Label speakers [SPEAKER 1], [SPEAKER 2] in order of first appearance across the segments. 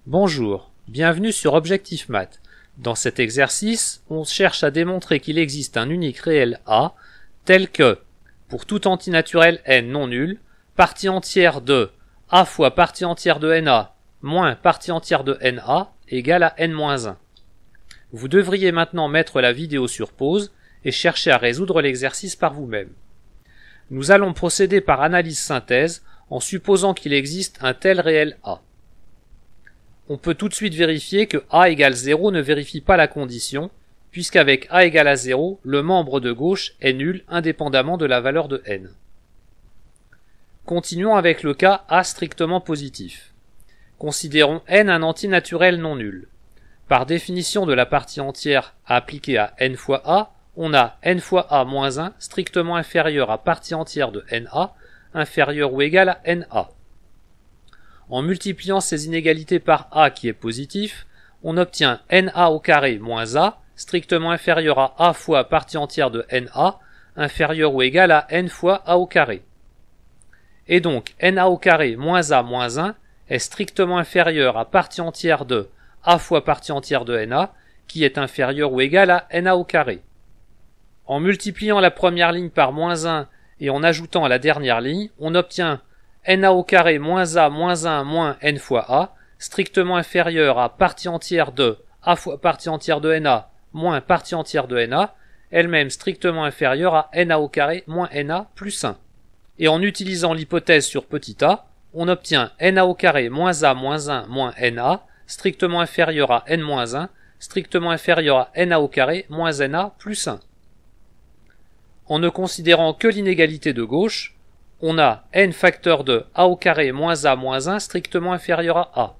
[SPEAKER 1] Bonjour, bienvenue sur Objectif Math. Dans cet exercice, on cherche à démontrer qu'il existe un unique réel A, tel que, pour tout antinaturel n non nul, partie entière de A fois partie entière de NA moins partie entière de NA égale à n-1. Vous devriez maintenant mettre la vidéo sur pause et chercher à résoudre l'exercice par vous-même. Nous allons procéder par analyse-synthèse en supposant qu'il existe un tel réel A. On peut tout de suite vérifier que A égale 0 ne vérifie pas la condition, puisqu'avec A égale à 0, le membre de gauche est nul indépendamment de la valeur de n. Continuons avec le cas A strictement positif. Considérons n un antinaturel non nul. Par définition de la partie entière appliquée à n fois A, on a n fois A moins 1 strictement inférieur à partie entière de NA, inférieur ou égal à NA. En multipliant ces inégalités par A qui est positif, on obtient NA au carré moins A, strictement inférieur à A fois partie entière de NA, inférieur ou égal à n fois A au carré. Et donc NA au carré moins A moins 1 est strictement inférieur à partie entière de A fois partie entière de NA, qui est inférieur ou égal à NA au carré. En multipliant la première ligne par moins 1 et en ajoutant à la dernière ligne, on obtient NA au carré moins A moins 1 moins n fois A, strictement inférieur à partie entière de A fois partie entière de NA moins partie entière de NA, elle-même strictement inférieure à NA au carré moins NA plus 1. Et en utilisant l'hypothèse sur petit a, on obtient NA au carré moins A moins 1 moins NA, strictement inférieur à n moins 1, strictement inférieur à NA au carré moins NA plus 1. En ne considérant que l'inégalité de gauche, on a n facteur de A au carré moins A moins 1 strictement inférieur à A.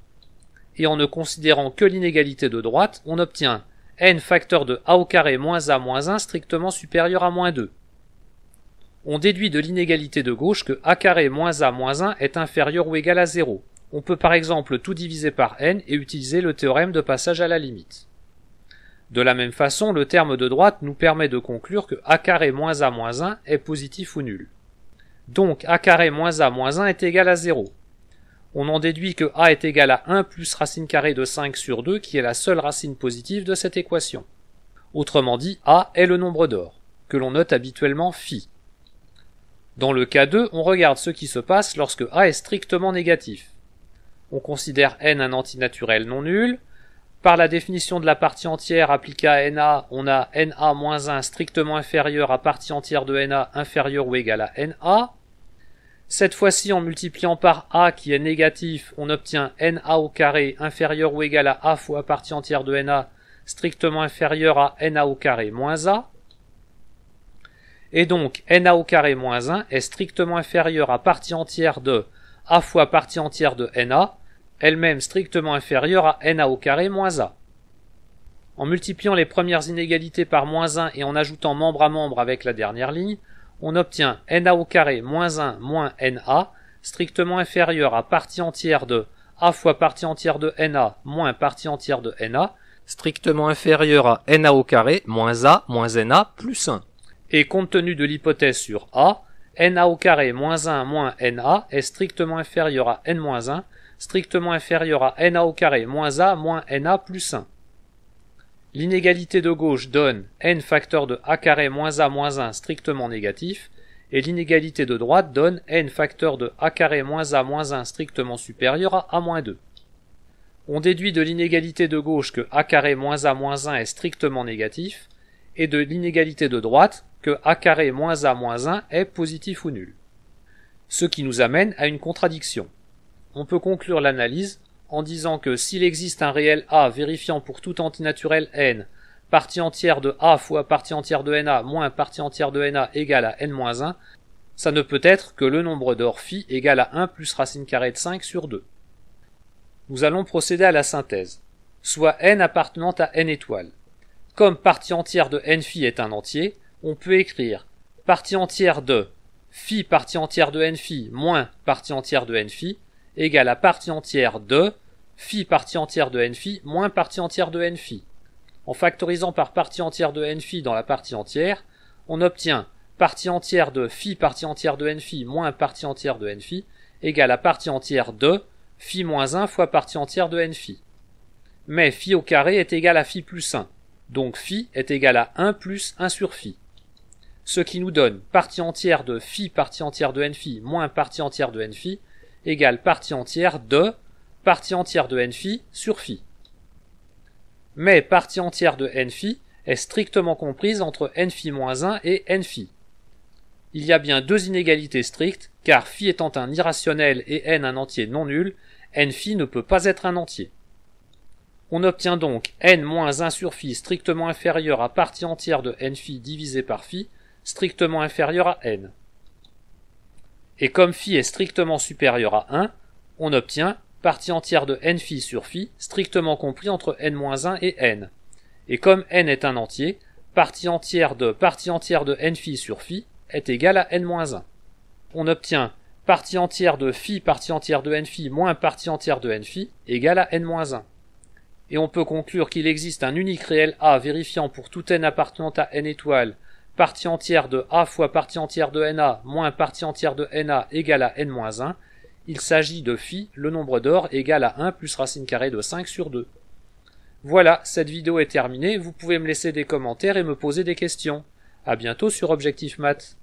[SPEAKER 1] Et en ne considérant que l'inégalité de droite, on obtient n facteur de A au carré moins A moins 1 strictement supérieur à moins 2. On déduit de l'inégalité de gauche que A carré moins A moins 1 est inférieur ou égal à 0. On peut par exemple tout diviser par n et utiliser le théorème de passage à la limite. De la même façon, le terme de droite nous permet de conclure que A carré moins A moins 1 est positif ou nul. Donc A carré moins A moins 1 est égal à 0. On en déduit que A est égal à 1 plus racine carrée de 5 sur 2 qui est la seule racine positive de cette équation. Autrement dit, A est le nombre d'or, que l'on note habituellement phi. Dans le cas 2, on regarde ce qui se passe lorsque A est strictement négatif. On considère n un antinaturel non nul. Par la définition de la partie entière appliquée à NA, on a NA moins 1 strictement inférieur à partie entière de NA inférieur ou égal à NA. Cette fois-ci, en multipliant par A qui est négatif, on obtient NA au carré inférieur ou égal à A fois partie entière de NA strictement inférieur à NA au carré moins A. Et donc, NA au carré moins 1 est strictement inférieur à partie entière de A fois partie entière de NA, elle-même strictement inférieure à NA au carré moins A. En multipliant les premières inégalités par moins 1 et en ajoutant membre à membre avec la dernière ligne, on obtient NA au carré moins 1 moins NA, strictement inférieur à partie entière de A fois partie entière de NA moins partie entière de NA, strictement inférieur à NA au carré moins A moins NA plus 1. Et compte tenu de l'hypothèse sur A, NA au carré moins 1 moins NA est strictement inférieur à n moins 1, strictement inférieur à NA au carré moins A moins NA plus 1. L'inégalité de gauche donne n facteur de A carré moins A moins 1 strictement négatif, et l'inégalité de droite donne n facteur de A carré moins A moins 1 strictement supérieur à A moins 2. On déduit de l'inégalité de gauche que A carré moins A moins 1 est strictement négatif, et de l'inégalité de droite que A carré moins A moins 1 est positif ou nul. Ce qui nous amène à une contradiction. On peut conclure l'analyse en disant que s'il existe un réel A vérifiant pour tout antinaturel n, partie entière de A fois partie entière de NA moins partie entière de NA égale à n-1, ça ne peut être que le nombre d'or phi égal à 1 plus racine carrée de 5 sur 2. Nous allons procéder à la synthèse, soit n appartenant à n étoiles. Comme partie entière de n phi est un entier, on peut écrire partie entière de phi partie entière de n phi moins partie entière de n phi égale à partie entière de phi partie entière de n phi moins partie entière de n phi. En factorisant par partie entière de n phi dans la partie entière, on obtient partie entière de phi partie entière de n phi moins partie entière de n phi égale à partie entière de phi moins 1 fois partie entière de n phi. Mais phi au carré est égal à phi plus 1, donc phi est égal à 1 plus 1 sur phi. Ce qui nous donne partie entière de phi partie entière de n phi moins partie entière de n phi égale partie entière de n phi sur phi. Mais partie entière de n phi est strictement comprise entre n phi moins 1 et n phi. Il y a bien deux inégalités strictes, car phi étant un irrationnel et n un entier non nul, n phi ne peut pas être un entier. On obtient donc n moins 1 sur phi strictement inférieur à partie entière de n phi divisé par phi, strictement inférieur à n. Et comme phi est strictement supérieur à 1, on obtient partie entière de n phi sur phi strictement compris entre n moins 1 et n. Et comme n est un entier, partie entière de n phi sur phi est égale à n moins 1. On obtient partie entière de phi partie entière de n phi moins partie entière de n phi égale à n moins 1. Et on peut conclure qu'il existe un unique réel A vérifiant pour tout n appartenant à n étoiles partie entière de A fois partie entière de NA moins partie entière de NA égale à n moins 1. Il s'agit de phi, le nombre d'or, égal à 1 plus racine carrée de 5 sur 2. Voilà, cette vidéo est terminée, vous pouvez me laisser des commentaires et me poser des questions. À bientôt sur Objectif Maths.